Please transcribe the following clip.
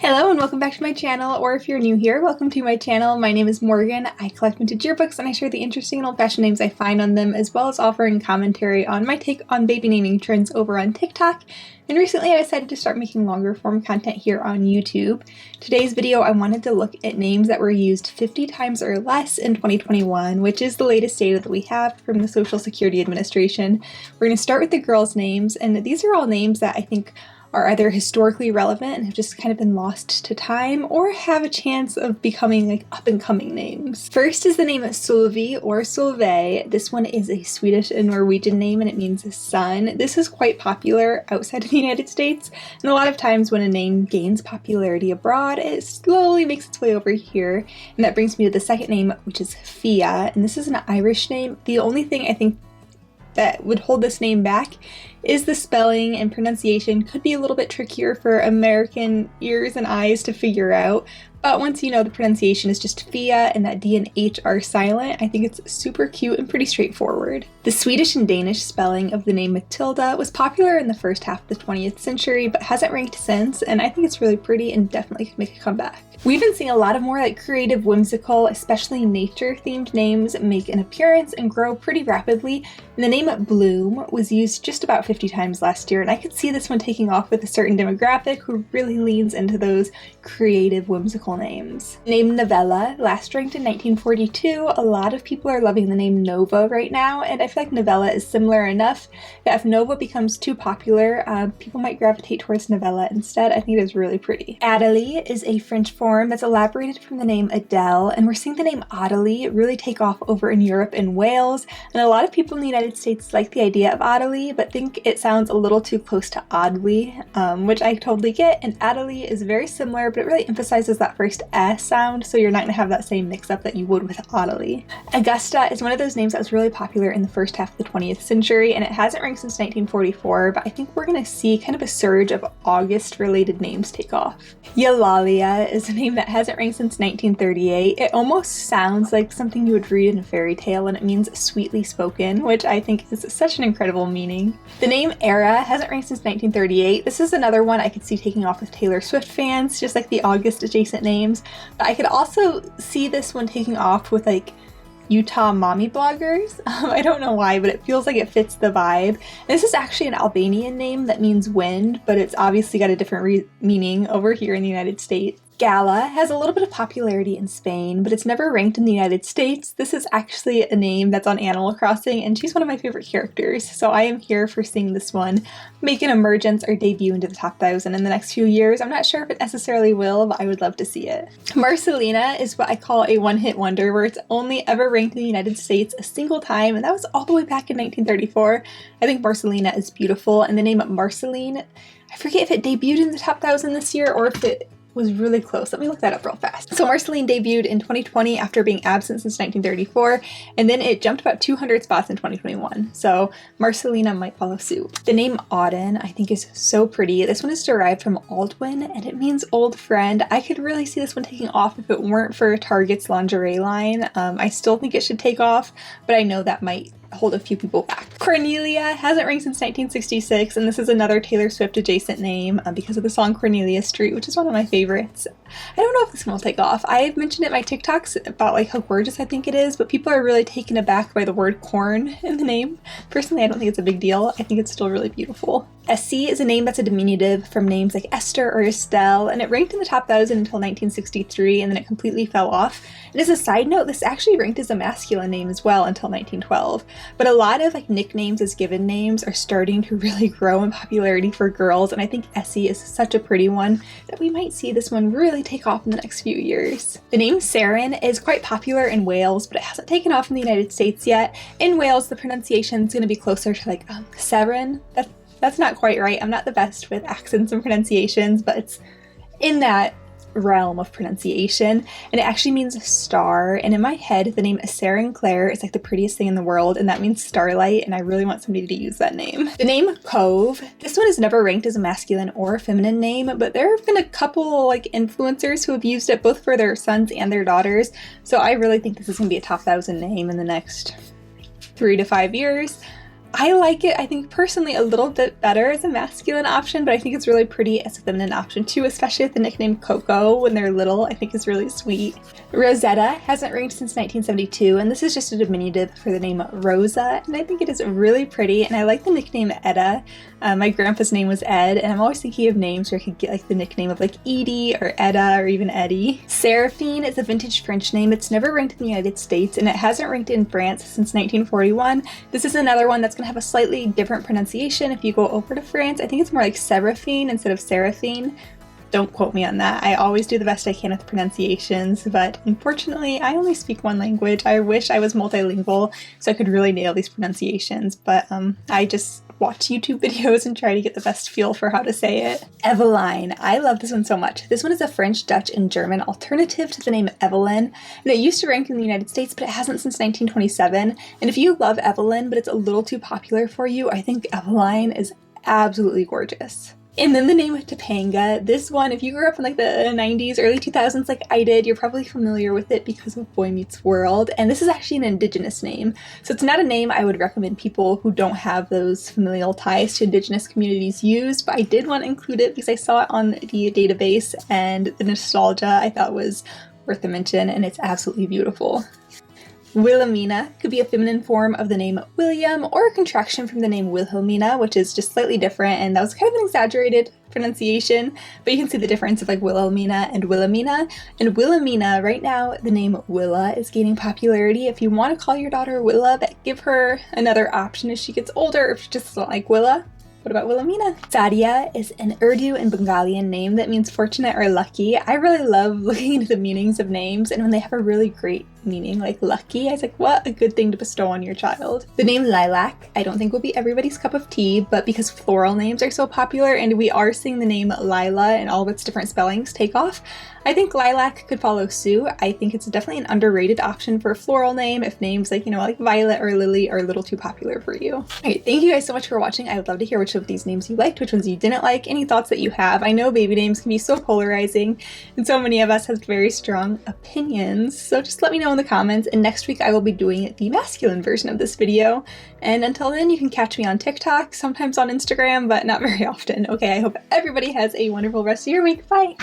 Hello and welcome back to my channel, or if you're new here, welcome to my channel. My name is Morgan. I collect vintage yearbooks and I share the interesting and old-fashioned names I find on them, as well as offering commentary on my take on baby naming trends over on TikTok. And recently I decided to start making longer form content here on YouTube. Today's video I wanted to look at names that were used 50 times or less in 2021, which is the latest data that we have from the Social Security Administration. We're going to start with the girls' names, and these are all names that I think are either historically relevant and have just kind of been lost to time, or have a chance of becoming like up-and-coming names. First is the name Solveig or Solveig. This one is a Swedish and Norwegian name and it means sun. This is quite popular outside of the United States, and a lot of times when a name gains popularity abroad, it slowly makes its way over here. And that brings me to the second name, which is Fia, and this is an Irish name. The only thing I think that would hold this name back is the spelling and pronunciation could be a little bit trickier for American ears and eyes to figure out. But once you know the pronunciation is just Fia and that D and H are silent, I think it's super cute and pretty straightforward. The Swedish and Danish spelling of the name Matilda was popular in the first half of the 20th century, but hasn't ranked since, and I think it's really pretty and definitely could make a comeback. We've been seeing a lot of more like creative, whimsical, especially nature-themed names make an appearance and grow pretty rapidly. And the name Bloom was used just about 50 times last year, and I could see this one taking off with a certain demographic who really leans into those creative, whimsical names. Name Novella last ranked in 1942. A lot of people are loving the name Nova right now, and I feel like Novella is similar enough that if Nova becomes too popular, people might gravitate towards Novella instead. I think it is really pretty. Adelie is a French form that's elaborated from the name Adele, and we're seeing the name Adelie really take off over in Europe and Wales, and a lot of people in the United States like the idea of Adelie, but think it sounds a little too close to Audley, which I totally get, and Adelie is very similar, but it really emphasizes that first S sound, so you're not going to have that same mix-up that you would with Adelie. Augusta is one of those names that was really popular in the first half of the 20th century, and it hasn't ranked since 1944, but I think we're going to see kind of a surge of August-related names take off. Eulalia is a name that hasn't ranked since 1938. It almost sounds like something you would read in a fairy tale, and it means sweetly spoken, which I think is such an incredible meaning. The name Era hasn't ranked since 1938. This is another one I could see taking off with Taylor Swift fans, just like the August adjacent names. But I could also see this one taking off with like Utah mommy bloggers. I don't know why, but it feels like it fits the vibe. And this is actually an Albanian name that means wind, but it's obviously got a different meaning over here in the United States. Gala has a little bit of popularity in Spain, but it's never ranked in the United States. This is actually a name that's on Animal Crossing, and she's one of my favorite characters, so I am here for seeing this one make an emergence or debut into the top 1,000 in the next few years. I'm not sure if it necessarily will, but I would love to see it. Marcelina is what I call a one-hit wonder, where it's only ever ranked in the United States a single time, and that was all the way back in 1934. I think Marcelina is beautiful, and the name Marceline, I forget if it debuted in the top 1,000 this year or if it was really close. Let me look that up real fast. So Marceline debuted in 2020 after being absent since 1934, and then it jumped about 200 spots in 2021. So Marcelina might follow suit. The name Auden I think is so pretty. This one is derived from Aldwin, and it means old friend. I could really see this one taking off if it weren't for Target's lingerie line. I still think it should take off, but I know that might hold a few people back. Cornelia hasn't ranked since 1966, and this is another Taylor Swift adjacent name because of the song Cornelia Street, which is one of my favorites. I don't know if this one will take off. I've mentioned it in my TikToks about like how gorgeous I think it is, but people are really taken aback by the word corn in the name. Personally, I don't think it's a big deal. I think it's still really beautiful. Essie is a name that's a diminutive from names like Esther or Estelle, and it ranked in the top 1,000 until 1963, and then it completely fell off. And as a side note, this actually ranked as a masculine name as well until 1912. But a lot of like nicknames as given names are starting to really grow in popularity for girls, and I think Essie is such a pretty one that we might see this one really take off in the next few years. The name Seren is quite popular in Wales, but it hasn't taken off in the United States yet. In Wales, the pronunciation is going to be closer to like Seren. That's not quite right. I'm not the best with accents and pronunciations, but it's in that realm of pronunciation, and it actually means star, and in my head the name Seren Claire is like the prettiest thing in the world, and that means starlight, and I really want somebody to use that name. The name Cove, this one is never ranked as a masculine or a feminine name, but there have been a couple like influencers who have used it both for their sons and their daughters, so I really think this is going to be a top 1,000 name in the next 3 to 5 years. I like it, I think personally, a little bit better as a masculine option, but I think it's really pretty as a feminine option too, especially with the nickname Coco when they're little. I think is really sweet. Rosetta hasn't reigned since 1972, and this is just a diminutive for the name Rosa, and I think it is really pretty, and I like the nickname Etta. My grandpa's name was Ed, and I'm always thinking of names where I could get like the nickname of like Edie or Etta or even Eddie. Seraphine is a vintage French name. It's never ranked in the United States, and it hasn't ranked in France since 1941. This is another one that's going to have a slightly different pronunciation if you go over to France. I think it's more like Seraphine instead of Seraphine. Don't quote me on that. I always do the best I can with pronunciations, but unfortunately I only speak one language. I wish I was multilingual so I could really nail these pronunciations, but I just watch YouTube videos and try to get the best feel for how to say it. Eveline. I love this one so much. This one is a French, Dutch, and German alternative to the name Evelyn, and it used to rank in the United States, but it hasn't since 1927. And if you love Evelyn, but it's a little too popular for you, I think Eveline is absolutely gorgeous. And then the name of Topanga. This one, if you grew up in like the 90s, early 2000s like I did, you're probably familiar with it because of Boy Meets World. And this is actually an indigenous name. So it's not a name I would recommend people who don't have those familial ties to indigenous communities use, but I did want to include it because I saw it on the database and the nostalgia I thought was worth a mention, and it's absolutely beautiful. Wilhelmina could be a feminine form of the name William or a contraction from the name Wilhelmina, which is just slightly different, and that was kind of an exaggerated pronunciation, but you can see the difference of like Wilhelmina and Wilhelmina. And Wilhelmina, right now the name Willa is gaining popularity. If you want to call your daughter Willa, but give her another option as she gets older, if she just doesn't like Willa. What about Wilhelmina? Sadia is an Urdu and Bengalian name that means fortunate or lucky. I really love looking into the meanings of names, and when they have a really great meaning like lucky, I was like, what a good thing to bestow on your child. The name Lilac I don't think will be everybody's cup of tea, but because floral names are so popular and we are seeing the name Lila and all of its different spellings take off, I think Lilac could follow suit. I think it's definitely an underrated option for a floral name if names like, like Violet or Lily are a little too popular for you. Alright, thank you guys so much for watching. I would love to hear which of these names you liked, which ones you didn't like, any thoughts that you have. I know baby names can be so polarizing, and so many of us have very strong opinions, so just let me know in the comments, and next week I will be doing the masculine version of this video. And until then, you can catch me on TikTok, sometimes on Instagram, but not very often. Okay, I hope everybody has a wonderful rest of your week. Bye!